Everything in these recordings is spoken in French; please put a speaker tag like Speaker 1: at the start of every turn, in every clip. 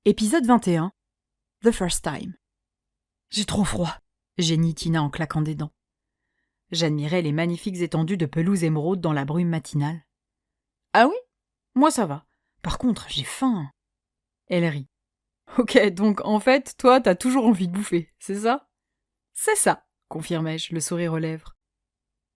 Speaker 1: Épisode 21. The First Time. J'ai trop froid, gémit Tina en claquant des dents. J'admirais les magnifiques étendues de pelouse émeraude dans la brume matinale. Ah oui? Moi ça va. Par contre, j'ai faim. Elle rit. Ok, donc en fait, toi, t'as toujours envie de bouffer, c'est ça? C'est ça, confirmai-je, le sourire aux lèvres.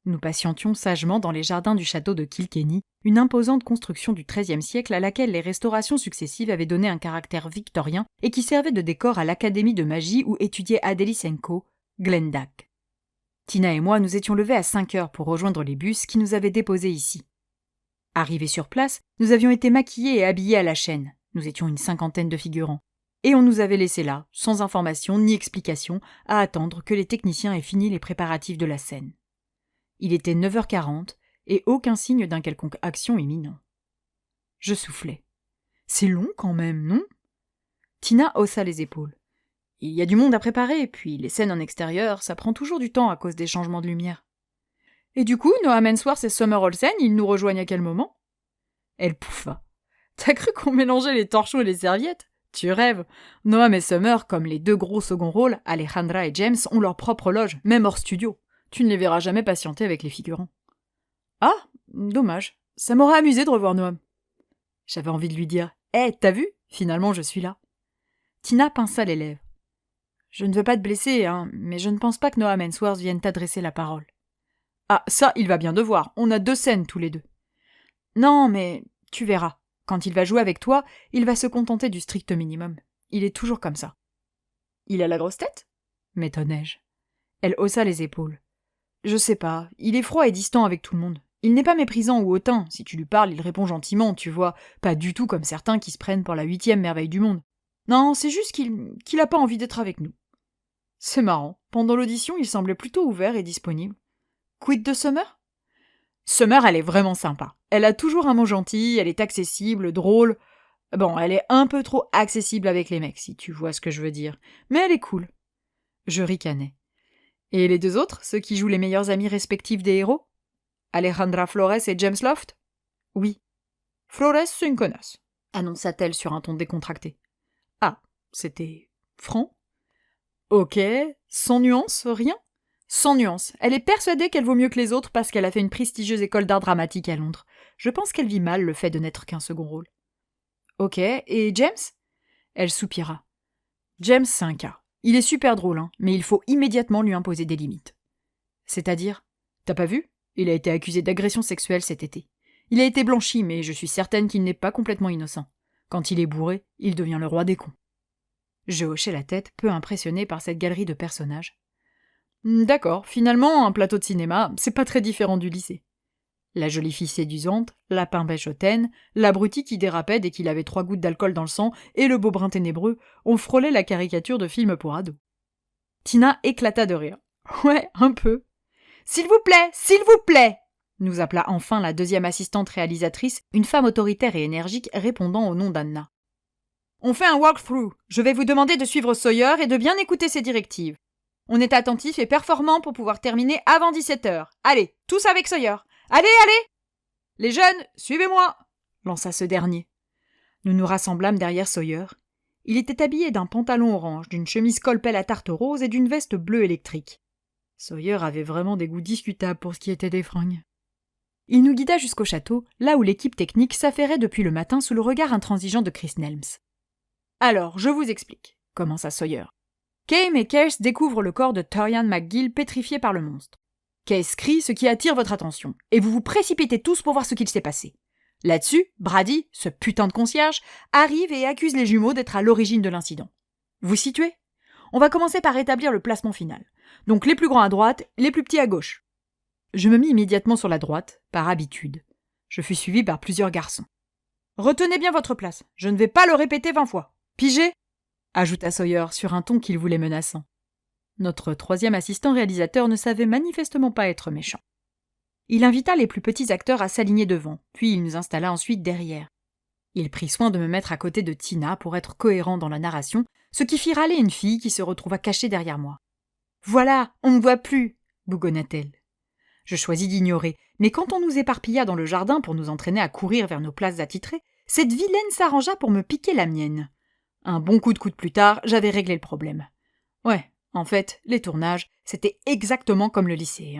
Speaker 1: Nous patientions sagement dans les jardins du château de Kilkenny, une imposante construction du XIIIe siècle à laquelle les restaurations successives avaient donné un caractère victorien et qui servait de décor à l'académie de magie où étudiait Adelisenko, Glendack. Tina et moi nous étions levés à 5 heures pour rejoindre les bus qui nous avaient déposés ici. Arrivés sur place, nous avions été maquillés et habillés à la chaîne. Nous étions une 50aine de figurants. Et on nous avait laissés là, sans information ni explication, à attendre que les techniciens aient fini les préparatifs de la scène. Il était 9h40 et aucun signe d'un quelconque action imminent. Je soufflais. C'est long quand même, non? Tina haussa les épaules. Il y a du monde à préparer, puis les scènes en extérieur, ça prend toujours du temps à cause des changements de lumière. Et du coup, Noam Hemsworth et Summer Olsen, ils nous rejoignent à quel moment? Elle pouffa. T'as cru qu'on mélangeait les torchons et les serviettes? Tu rêves. Noam et Summer, comme les deux gros seconds rôles, Alejandra et James, ont leur propre loge, même hors studio. Tu ne les verras jamais patienter avec les figurants. Ah, dommage. Ça m'aurait amusé de revoir Noam. J'avais envie de lui dire « Hé, t'as vu? Finalement, je suis là. » Tina pinça les lèvres. « Je ne veux pas te blesser, hein, mais je ne pense pas que Noam Hemsworth vienne t'adresser la parole. »« Ah, ça, il va bien devoir. On a 2 scènes tous les deux. »« Non, mais tu verras. Quand il va jouer avec toi, il va se contenter du strict minimum. Il est toujours comme ça. »« Il a la grosse tête ?» m'étonnai-je. Elle haussa les épaules. Je sais pas, il est froid et distant avec tout le monde. Il n'est pas méprisant ou hautain, si tu lui parles, il répond gentiment, tu vois, pas du tout comme certains qui se prennent pour la 8e merveille du monde. Non, c'est juste qu'il a pas envie d'être avec nous. C'est marrant, pendant l'audition, il semblait plutôt ouvert et disponible. Quid de Summer? Summer, elle est vraiment sympa. Elle a toujours un mot gentil, elle est accessible, drôle. Bon, elle est un peu trop accessible avec les mecs, si tu vois ce que je veux dire. Mais elle est cool. Je ricanais. Et les 2 autres, ceux qui jouent les meilleurs amis respectifs des héros? Alejandra Flores et James Loft? Oui. Flores, c'est une connasse, annonça-t-elle sur un ton décontracté. Ah, c'était franc? Ok, sans nuance, rien? Sans nuance. Elle est persuadée qu'elle vaut mieux que les autres parce qu'elle a fait une prestigieuse école d'art dramatique à Londres. Je pense qu'elle vit mal le fait de n'être qu'un second rôle. Ok, et James? Elle soupira. James, c'est un cas. Il est super drôle, hein, mais il faut immédiatement lui imposer des limites. C'est-à-dire? T'as pas vu? Il a été accusé d'agression sexuelle cet été. Il a été blanchi, mais je suis certaine qu'il n'est pas complètement innocent. Quand il est bourré, il devient le roi des cons. Je hochai la tête, peu impressionné par cette galerie de personnages. D'accord, finalement, un plateau de cinéma, c'est pas très différent du lycée. La jolie fille séduisante, la pain beige hautaine, l'abruti qui dérapait dès qu'il avait 3 gouttes d'alcool dans le sang et le beau brun ténébreux, on frôlait la caricature de film pour ados. Tina éclata de rire. Ouais, un peu. S'il vous plaît nous appela enfin la 2e assistante réalisatrice, une femme autoritaire et énergique répondant au nom d'Anna. On fait un walkthrough. Je vais vous demander de suivre Sawyer et de bien écouter ses directives. On est attentif et performant pour pouvoir terminer avant 17h. Allez, tous avec Sawyer. Allez! Les jeunes, suivez-moi lança ce dernier. Nous nous rassemblâmes derrière Sawyer. Il était habillé d'un pantalon orange, d'une chemise colpelle à tarte rose et d'une veste bleue électrique. Sawyer avait vraiment des goûts discutables pour ce qui était des fringues. Il nous guida jusqu'au château, là où l'équipe technique s'affairait depuis le matin sous le regard intransigeant de Chris Nelms. Alors, je vous explique, commença Sawyer. Kame et Case découvrent le corps de Torian McGill pétrifié par le monstre. Case crie ce qui attire votre attention, et vous vous précipitez tous pour voir ce qu'il s'est passé. Là-dessus, Brady, ce putain de concierge, arrive et accuse les jumeaux d'être à l'origine de l'incident. Vous situez? On va commencer par établir le placement final. Donc les plus grands à droite, les plus petits à gauche. Je me mis immédiatement sur la droite, par habitude. Je fus suivi par plusieurs garçons. Retenez bien votre place, je ne vais pas le répéter 20 fois. Pigé? Ajouta Sawyer sur un ton qu'il voulait menaçant. Notre 3e assistant réalisateur ne savait manifestement pas être méchant. Il invita les plus petits acteurs à s'aligner devant, puis il nous installa ensuite derrière. Il prit soin de me mettre à côté de Tina pour être cohérent dans la narration, ce qui fit râler une fille qui se retrouva cachée derrière moi. « Voilà, on ne voit plus !» bougonna-t-elle. Je choisis d'ignorer, mais quand on nous éparpilla dans le jardin pour nous entraîner à courir vers nos places attitrées, cette vilaine s'arrangea pour me piquer la mienne. Un bon coup de coude plus tard, j'avais réglé le problème. Ouais, en fait, les tournages, c'était exactement comme le lycée.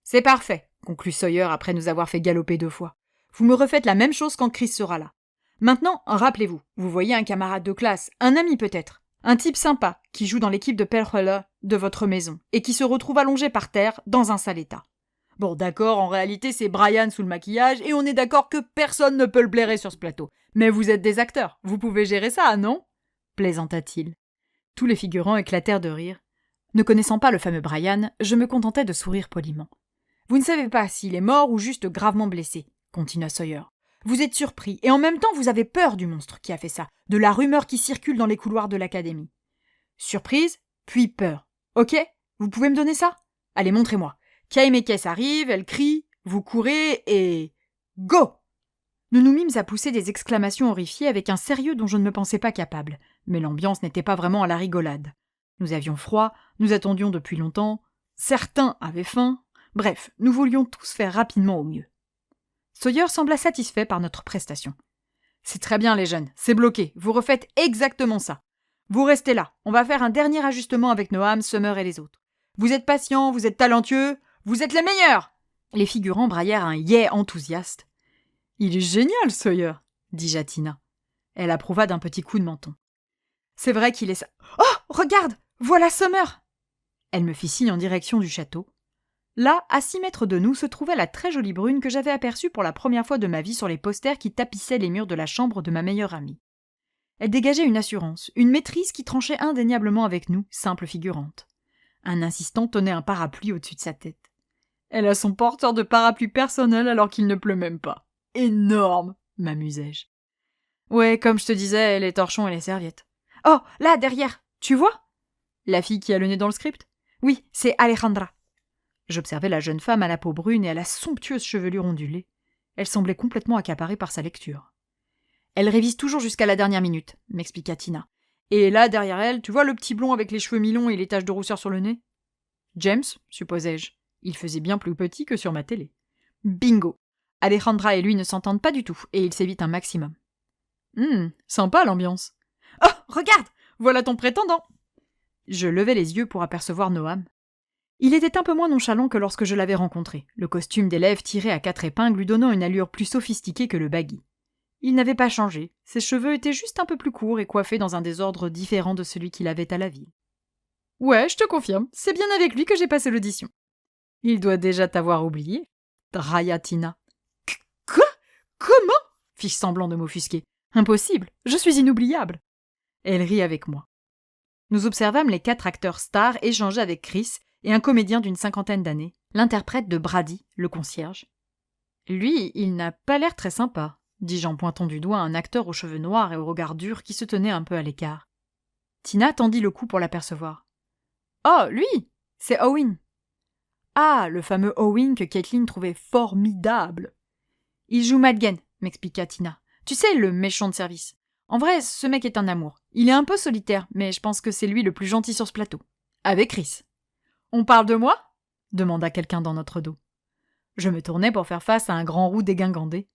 Speaker 1: C'est parfait, conclut Sawyer après nous avoir fait galoper 2 fois. Vous me refaites la même chose quand Chris sera là. Maintenant, rappelez-vous, vous voyez un camarade de classe, un ami peut-être, un type sympa qui joue dans l'équipe de Pelhela de votre maison et qui se retrouve allongé par terre dans un sale état. Bon, d'accord, en réalité c'est Brian sous le maquillage et on est d'accord que personne ne peut le blairer sur ce plateau. Mais vous êtes des acteurs, vous pouvez gérer ça, non ? Plaisanta-t-il. Tous les figurants éclatèrent de rire. Ne connaissant pas le fameux Brian, je me contentais de sourire poliment. Vous ne savez pas s'il est mort ou juste gravement blessé, continua Sawyer. Vous êtes surpris, et en même temps vous avez peur du monstre qui a fait ça, de la rumeur qui circule dans les couloirs de l'académie. Surprise, puis peur. Ok ? Vous pouvez me donner ça ? Allez, montrez-moi. Kay Mekes arrive, elle crie, vous courez, et... Go ! Nous nous mîmes à pousser des exclamations horrifiées avec un sérieux dont je ne me pensais pas capable, mais l'ambiance n'était pas vraiment à la rigolade. Nous avions froid, nous attendions depuis longtemps, certains avaient faim, bref, nous voulions tous faire rapidement au mieux. Sawyer sembla satisfait par notre prestation. « C'est très bien les jeunes, c'est bloqué, vous refaites exactement ça. Vous restez là, on va faire un dernier ajustement avec Noam, Summer et les autres. Vous êtes patients, vous êtes talentueux, vous êtes les meilleurs !» Les figurants braillèrent un « yeah » enthousiaste. « Il est génial, Sawyer !» dit Jatina. Elle approuva d'un petit coup de menton. « C'est vrai qu'il est ça. Oh, regarde, voilà Summer !» Elle me fit signe en direction du château. Là, à 6 mètres de nous, se trouvait la très jolie brune que j'avais aperçue pour la première fois de ma vie sur les posters qui tapissaient les murs de la chambre de ma meilleure amie. Elle dégageait une assurance, une maîtrise qui tranchait indéniablement avec nous, simple figurante. Un assistant tenait un parapluie au-dessus de sa tête. Elle a son porteur de parapluie personnel alors qu'il ne pleut même pas. Énorme, m'amusai-je. Ouais, comme je te disais, les torchons et les serviettes. Oh, là, derrière, tu vois ? La fille qui a le nez dans le script ? Oui, c'est Alejandra. J'observais la jeune femme à la peau brune et à la somptueuse chevelure ondulée. Elle semblait complètement accaparée par sa lecture. Elle révise toujours jusqu'à la dernière minute, m'expliqua Tina. Et là, derrière elle, tu vois le petit blond avec les cheveux mi-longs et les taches de rousseur sur le nez ? James, supposai-je. Il faisait bien plus petit que sur ma télé. Bingo ! Alejandra et lui ne s'entendent pas du tout, et ils s'évitent un maximum. Sympa l'ambiance. Oh, regarde ! Voilà ton prétendant ! Je levai les yeux pour apercevoir Noam. Il était un peu moins nonchalant que lorsque je l'avais rencontré, le costume d'élève tiré à 4 épingles lui donnant une allure plus sophistiquée que le baggy. Il n'avait pas changé, ses cheveux étaient juste un peu plus courts et coiffés dans un désordre différent de celui qu'il avait à la ville. « Ouais, je te confirme, c'est bien avec lui que j'ai passé l'audition. »« Il doit déjà t'avoir oublié, » railla Tina. « Quoi ? Comment ?» fis-je semblant de m'offusquer. « Impossible, je suis inoubliable. » Elle rit avec moi. Nous observâmes les 4 acteurs stars échanger avec Chris et un comédien d'une 50aine d'années, l'interprète de Brady, le concierge. « Lui, il n'a pas l'air très sympa, » dis-je en pointant du doigt un acteur aux cheveux noirs et au regard dur qui se tenait un peu à l'écart. Tina tendit le cou pour l'apercevoir. « Oh, lui, c'est Owen. »« Ah, le fameux Owen que Caitlin trouvait formidable. »« Il joue Madgen, » m'expliqua Tina. « Tu sais, le méchant de service. En vrai, ce mec est un amour. Il est un peu solitaire, mais je pense que c'est lui le plus gentil sur ce plateau. Avec Chris. »« On parle de moi ?» demanda quelqu'un dans notre dos. Je me tournai pour faire face à un grand roux dégingandé.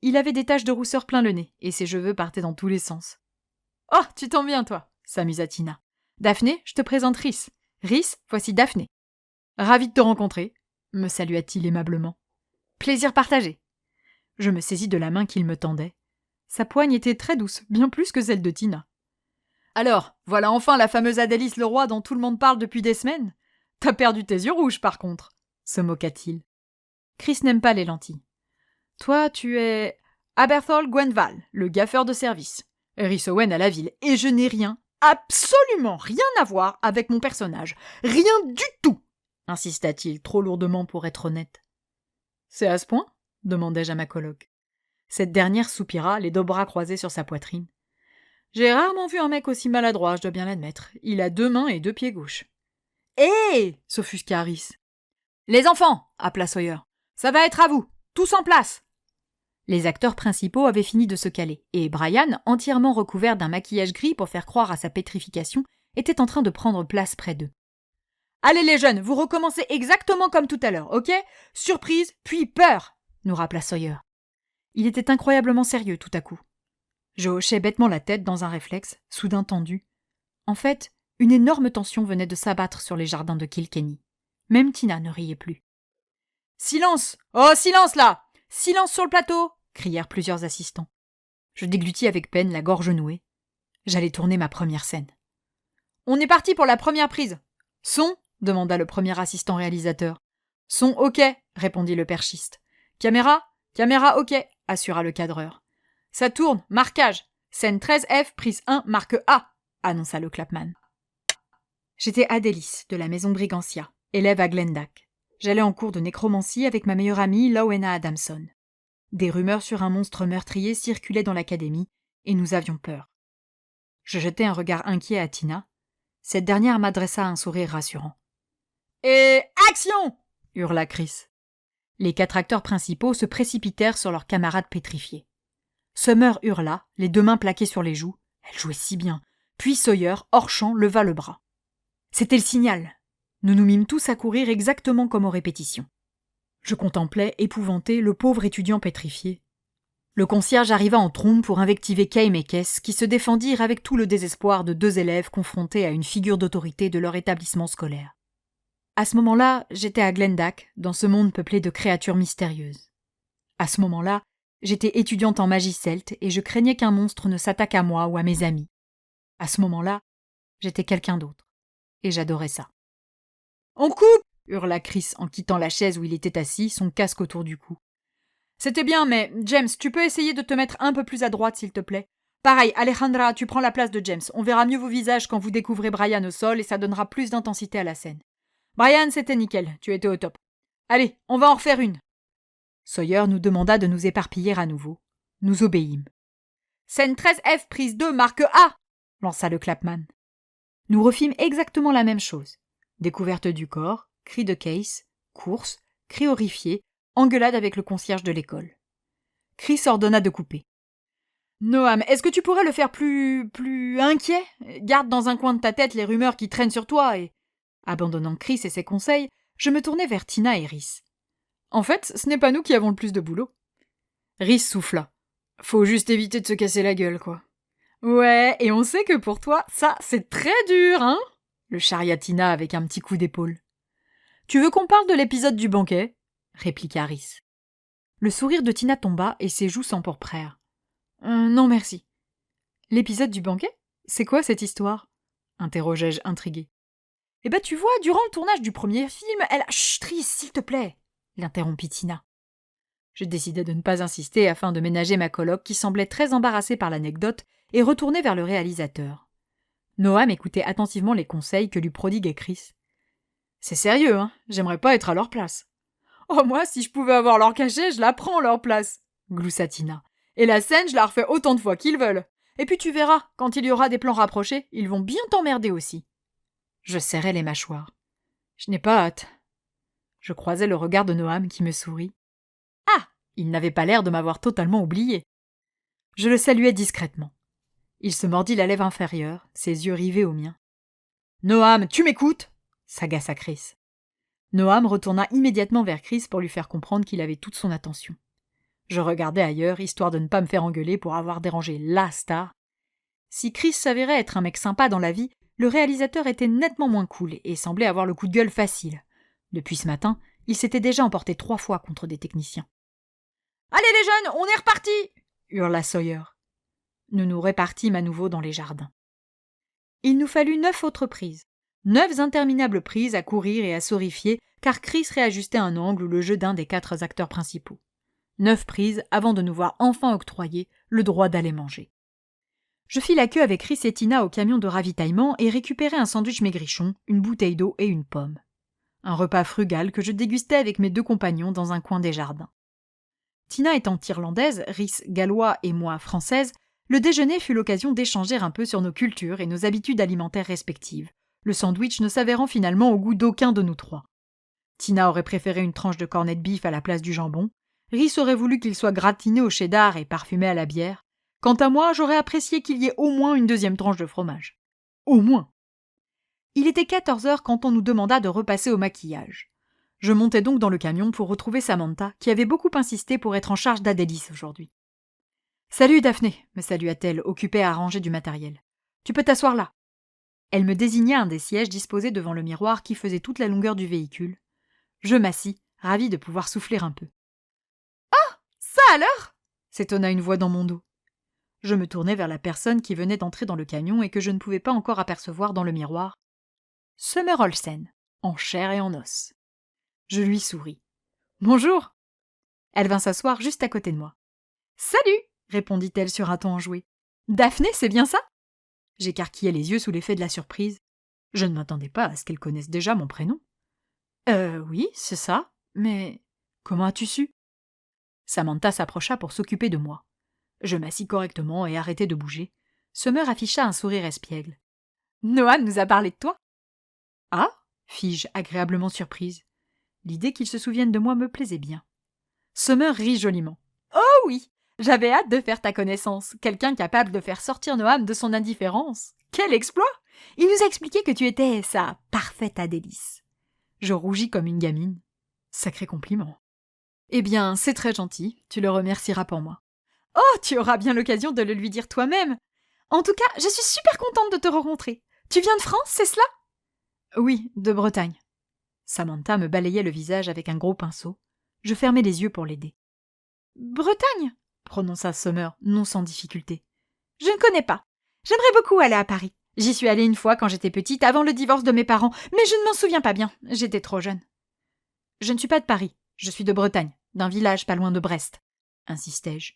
Speaker 1: Il avait des taches de rousseur plein le nez, et ses cheveux partaient dans tous les sens. « Oh, tu tombes bien, toi !» s'amusa Tina. « Daphné, je te présente Rhys. Rhys, voici Daphné. »« Ravi de te rencontrer !» me salua-t-il aimablement. « Plaisir partagé !» Je me saisis de la main qu'il me tendait. Sa poigne était très douce, bien plus que celle de Tina. « Alors, voilà enfin la fameuse Adélice Leroy dont tout le monde parle depuis des semaines. T'as perdu tes yeux rouges, par contre !» se moqua-t-il. Chris n'aime pas les lentilles. « Toi, tu es Aberthol Gwenval, le gaffeur de service. Rhys Owen à la ville, et je n'ai rien, absolument rien à voir avec mon personnage. Rien du tout !» insista-t-il, trop lourdement pour être honnête. « C'est à ce point ?» demandai-je à ma coloc. Cette dernière soupira, les 2 bras croisés sur sa poitrine. « J'ai rarement vu un mec aussi maladroit, je dois bien l'admettre. Il a 2 mains et 2 pieds gauches. »« Hé !» s'offusqua Rhys. « Les enfants !» appela Sawyer. « Ça va être à vous, tous en place !» Les acteurs principaux avaient fini de se caler, et Brian, entièrement recouvert d'un maquillage gris pour faire croire à sa pétrification, était en train de prendre place près d'eux. « Allez les jeunes, vous recommencez exactement comme tout à l'heure, ok ? Surprise, puis peur !» nous rappela Sawyer. Il était incroyablement sérieux tout à coup. Je hochai bêtement la tête dans un réflexe, soudain tendu. En fait, une énorme tension venait de s'abattre sur les jardins de Kilkenny. Même Tina ne riait plus. « Silence! Oh, silence là! Silence sur le plateau !» crièrent plusieurs assistants. Je déglutis avec peine, la gorge nouée. J'allais tourner ma première scène. « On est parti pour la première prise. »« Son ?» demanda le premier assistant réalisateur. « Son OK » répondit le perchiste. « Caméra ? Caméra OK » assura le cadreur. « Ça tourne, marquage. Scène 13F, prise 1, marque A » annonça le clapman. J'étais Adélis, de la maison Brigantia, élève à Glendack. J'allais en cours de nécromancie avec ma meilleure amie Lowena Adamson. Des rumeurs sur un monstre meurtrier circulaient dans l'académie, et nous avions peur. Je jetai un regard inquiet à Tina. Cette dernière m'adressa un sourire rassurant. « Et action !» hurla Chris. Les 4 acteurs principaux se précipitèrent sur leurs camarades pétrifiés. Summer hurla, les 2 mains plaquées sur les joues. Elle jouait si bien. Puis Sawyer, hors champ, leva le bras. C'était le signal. Nous nous mîmes tous à courir exactement comme aux répétitions. Je contemplais, épouvanté, le pauvre étudiant pétrifié. Le concierge arriva en trombe pour invectiver Kame et Kess, qui se défendirent avec tout le désespoir de 2 élèves confrontés à une figure d'autorité de leur établissement scolaire. À ce moment-là, j'étais à Glendack, dans ce monde peuplé de créatures mystérieuses. À ce moment-là, j'étais étudiante en magie celte et je craignais qu'un monstre ne s'attaque à moi ou à mes amis. À ce moment-là, j'étais quelqu'un d'autre. Et j'adorais ça. « On coupe !» hurla Chris en quittant la chaise où il était assis, son casque autour du cou. « C'était bien, mais James, tu peux essayer de te mettre un peu plus à droite, s'il te plaît. Pareil, Alejandra, tu prends la place de James. On verra mieux vos visages quand vous découvrez Brian au sol et ça donnera plus d'intensité à la scène. Brian, c'était nickel, tu étais au top. Allez, on va en refaire une. » Sawyer nous demanda de nous éparpiller à nouveau. Nous obéîmes. « Scène 13F, prise 2, marque A !» lança le clapman. Nous refîmes exactement la même chose. Découverte du corps, cri de Case, course, cri horrifié, engueulade avec le concierge de l'école. Chris ordonna de couper. « Noam, est-ce que tu pourrais le faire plus inquiet ? Garde dans un coin de ta tête les rumeurs qui traînent sur toi et... » Abandonnant Chris et ses conseils, je me tournai vers Tina et Rhys. « En fait, ce n'est pas nous qui avons le plus de boulot. » Rhys souffla. « Faut juste éviter de se casser la gueule, quoi. »« Ouais, et on sait que pour toi, ça, c'est très dur, hein ?» le charria Tina avec un petit coup d'épaule. « Tu veux qu'on parle de l'épisode du banquet ?» répliqua Rhys. Le sourire de Tina tomba et ses joues s'empourprèrent. Non, merci. »« L'épisode du banquet ? C'est quoi cette histoire ?» interrogeai-je intrigué. « Eh ben, tu vois, durant le tournage du premier film, elle a... » « Chut, Rhys, s'il te plaît !» l'interrompit Tina. Je décidai de ne pas insister afin de ménager ma coloc qui semblait très embarrassée par l'anecdote et retournai vers le réalisateur. Noam écoutait attentivement les conseils que lui prodiguait Chris. « C'est sérieux, hein ? J'aimerais pas être à leur place. »« Oh, moi, si je pouvais avoir leur cachet, je la prends, leur place !» gloussa Tina. « Et la scène, je la refais autant de fois qu'ils veulent. Et puis tu verras, quand il y aura des plans rapprochés, ils vont bien t'emmerder aussi. » Je serrai les mâchoires. « Je n'ai pas hâte. » Je croisai le regard de Noam qui me sourit. Ah ! Il n'avait pas l'air de m'avoir totalement oublié. Je le saluai discrètement. Il se mordit la lèvre inférieure, ses yeux rivés aux miens. « Noam, tu m'écoutes ?» s'agaça Chris. Noam retourna immédiatement vers Chris pour lui faire comprendre qu'il avait toute son attention. Je regardais ailleurs, histoire de ne pas me faire engueuler pour avoir dérangé la star. Si Chris s'avérait être un mec sympa dans la vie, le réalisateur était nettement moins cool et semblait avoir le coup de gueule facile. Depuis ce matin, il s'était déjà emporté 3 fois contre des techniciens. « Allez les jeunes, on est repartis !» hurla Sawyer. Nous nous répartîmes à nouveau dans les jardins. Il nous fallut 9 autres prises. 9 interminables prises à courir et à sorifier, car Chris réajustait un angle ou le jeu d'un des 4 acteurs principaux. 9 prises avant de nous voir enfin octroyer le droit d'aller manger. Je fis la queue avec Chris et Tina au camion de ravitaillement et récupérai un sandwich maigrichon, une bouteille d'eau et une pomme. Un repas frugal que je dégustais avec mes 2 compagnons dans un coin des jardins. Tina étant irlandaise, Rhys gallois et moi française, le déjeuner fut l'occasion d'échanger un peu sur nos cultures et nos habitudes alimentaires respectives, le sandwich ne s'avérant finalement au goût d'aucun de nous 3. Tina aurait préféré une tranche de cornet de beef à la place du jambon, Rhys aurait voulu qu'il soit gratiné au cheddar et parfumé à la bière. Quant à moi, j'aurais apprécié qu'il y ait au moins une 2e tranche de fromage. Au moins. Il était 14h quand on nous demanda de repasser au maquillage. Je montai donc dans le camion pour retrouver Samantha, qui avait beaucoup insisté pour être en charge d'Adélis aujourd'hui. Salut Daphné, me salua-t-elle, occupée à ranger du matériel. Tu peux t'asseoir là. Elle me désigna un des sièges disposés devant le miroir qui faisait toute la longueur du véhicule. Je m'assis, ravie de pouvoir souffler un peu. Ça alors s'étonna une voix dans mon dos. Je me tournai vers la personne qui venait d'entrer dans le camion et que je ne pouvais pas encore apercevoir dans le miroir. Summer Olsen, en chair et en os. Je lui souris. Bonjour. Elle vint s'asseoir juste à côté de moi. Salut, répondit-elle sur un ton enjoué. Daphné, c'est bien ça? J'écarquillai les yeux sous l'effet de la surprise. Je ne m'attendais pas à ce qu'elle connaisse déjà mon prénom. Oui, c'est ça, mais comment as-tu su? Samantha s'approcha pour s'occuper de moi. Je m'assis correctement et arrêtai de bouger. Summer afficha un sourire espiègle. Noam nous a parlé de toi. Ah, fis-je, agréablement surprise. L'idée qu'il se souvienne de moi me plaisait bien. Summer rit joliment. Oh oui, j'avais hâte de faire ta connaissance. Quelqu'un capable de faire sortir Noam de son indifférence. Quel exploit! Il nous a expliqué que tu étais sa parfaite Adélice. Je rougis comme une gamine. Sacré compliment. Eh bien, c'est très gentil. Tu le remercieras pour moi. Oh, tu auras bien l'occasion de le lui dire toi-même. En tout cas, je suis super contente de te rencontrer. Tu viens de France, c'est cela? Oui, de Bretagne. Samantha me balayait le visage avec un gros pinceau. Je fermai les yeux pour l'aider. Bretagne, prononça Summer, non sans difficulté. Je ne connais pas. J'aimerais beaucoup aller à Paris. J'y suis allée une fois quand j'étais petite, avant le divorce de mes parents, mais je ne m'en souviens pas bien. J'étais trop jeune. Je ne suis pas de Paris. Je suis de Bretagne, d'un village pas loin de Brest, insistai-je.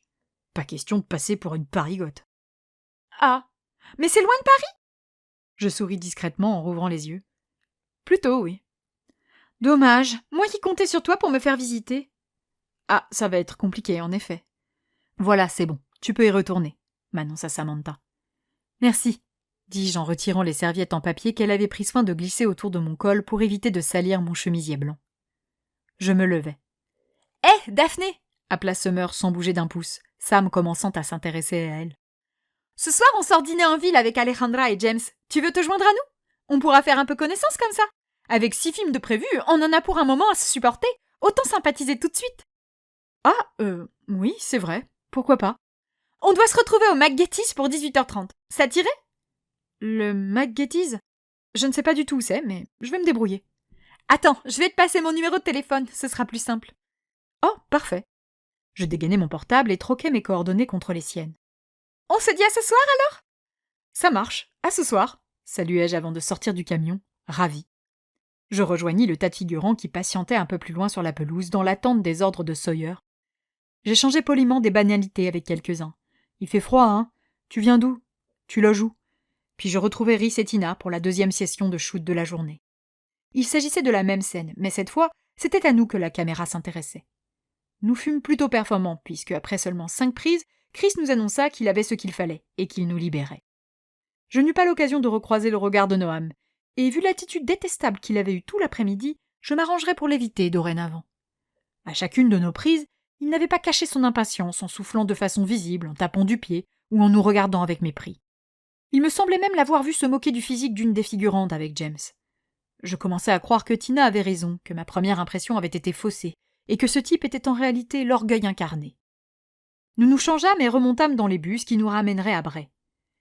Speaker 1: Pas question de passer pour une parigote. Ah, mais c'est loin de Paris? Je souris discrètement en rouvrant les yeux. Plutôt, oui. Dommage, moi qui comptais sur toi pour me faire visiter. Ah, ça va être compliqué, en effet. Voilà, c'est bon, tu peux y retourner, m'annonça Samantha. Merci, dis-je en retirant les serviettes en papier qu'elle avait pris soin de glisser autour de mon col pour éviter de salir mon chemisier blanc. Je me levai. Hé, Daphné, appela Summer sans bouger d'un pouce, Sam commençant à s'intéresser à elle. Ce soir, on sort dîner en ville avec Alejandra et James. Tu veux te joindre à nous? On pourra faire un peu connaissance comme ça. Avec 6 films de prévus, on en a pour un moment à se supporter. Autant sympathiser tout de suite. Ah, oui, c'est vrai. Pourquoi pas? On doit se retrouver au McGetty's pour 18h30. Ça t'irait? Le McGetty's? Je ne sais pas du tout où c'est, mais je vais me débrouiller. Attends, je vais te passer mon numéro de téléphone, ce sera plus simple. Oh, parfait. Je dégainai mon portable et troquai mes coordonnées contre les siennes. On se dit à ce soir alors? Ça marche, à ce soir, saluai-je avant de sortir du camion, ravi. Je rejoignis le tas de figurants qui patientaient un peu plus loin sur la pelouse dans l'attente des ordres de Sawyer. J'échangeai poliment des banalités avec quelques-uns. Il fait froid, hein? Tu viens d'où? Tu loges où? Puis je retrouvai Rhys et Tina pour la 2e session de shoot de la journée. Il s'agissait de la même scène, mais cette fois, c'était à nous que la caméra s'intéressait. Nous fûmes plutôt performants, puisque après seulement 5 prises, Chris nous annonça qu'il avait ce qu'il fallait et qu'il nous libérait. Je n'eus pas l'occasion de recroiser le regard de Noam, et vu l'attitude détestable qu'il avait eue tout l'après-midi, je m'arrangerai pour l'éviter dorénavant. À chacune de nos prises, il n'avait pas caché son impatience en soufflant de façon visible, en tapant du pied ou en nous regardant avec mépris. Il me semblait même l'avoir vu se moquer du physique d'une des figurantes avec James. Je commençais à croire que Tina avait raison, que ma première impression avait été faussée, et que ce type était en réalité l'orgueil incarné. Nous nous changeâmes et remontâmes dans les bus qui nous ramèneraient à Bray.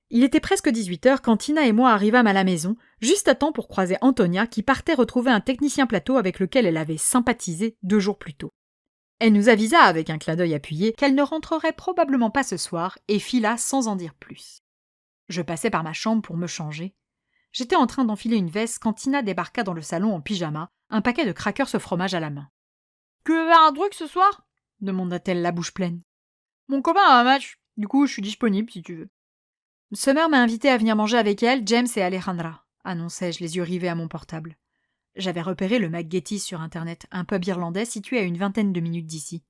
Speaker 1: Il était presque 18h quand Tina et moi arrivâmes à la maison, juste à temps pour croiser Antonia qui partait retrouver un technicien plateau avec lequel elle avait sympathisé 2 jours plus tôt. Elle nous avisa avec un clin d'œil appuyé qu'elle ne rentrerait probablement pas ce soir et fila sans en dire plus. Je passai par ma chambre pour me changer. J'étais en train d'enfiler une veste quand Tina débarqua dans le salon en pyjama, un paquet de crackers au fromage à la main. « Tu veux faire un truc ce soir ?» demanda-t-elle la bouche pleine. « Mon copain a un match, du coup je suis disponible si tu veux. » Summer m'a invité à venir manger avec elle, James et Alejandra, annonçai-je les yeux rivés à mon portable. J'avais repéré le McGetty's sur Internet, un pub irlandais situé à une 20aine de minutes d'ici.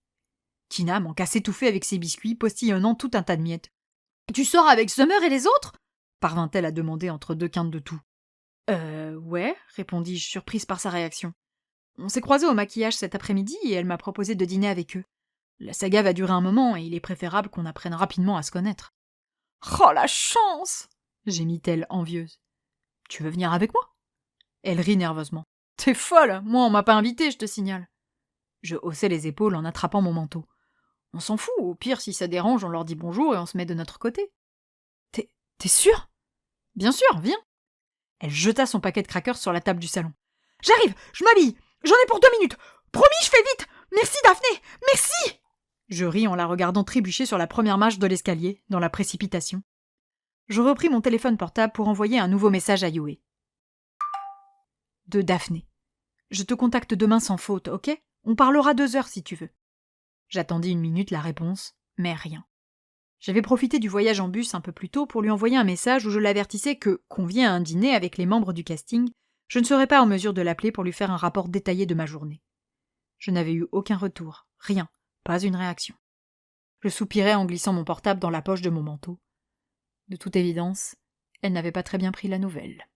Speaker 1: Tina manqua s'étouffer avec ses biscuits, postillonnant tout un tas de miettes. « Tu sors avec Summer et les autres ?» parvint-elle à demander entre 2 quintes de tout. Ouais, répondis-je, surprise par sa réaction. On s'est croisés au maquillage cet après-midi et elle m'a proposé de dîner avec eux. La saga va durer un moment et il est préférable qu'on apprenne rapidement à se connaître. Oh la chance! Gémit-elle envieuse. Tu veux venir avec moi? Elle rit nerveusement. T'es folle! Moi on m'a pas invité, je te signale. Je haussai les épaules en attrapant mon manteau. On s'en fout, au pire, si ça dérange, on leur dit bonjour et on se met de notre côté. T'es sûre? Bien sûr, viens. Elle jeta son paquet de crackers sur la table du salon. J'arrive, je m'habille, j'en ai pour 2 minutes. Promis, je fais vite. Merci Daphné, merci. Je ris en la regardant trébucher sur la première marche de l'escalier, dans la précipitation. Je repris mon téléphone portable pour envoyer un nouveau message à Yue. De Daphné. Je te contacte demain sans faute, ok? On parlera 2 heures si tu veux. J'attendis 1 minute la réponse, mais rien. J'avais profité du voyage en bus un peu plus tôt pour lui envoyer un message où je l'avertissais que, convié à un dîner avec les membres du casting, je ne serais pas en mesure de l'appeler pour lui faire un rapport détaillé de ma journée. Je n'avais eu aucun retour, rien, pas une réaction. Je soupirais en glissant mon portable dans la poche de mon manteau. De toute évidence, elle n'avait pas très bien pris la nouvelle.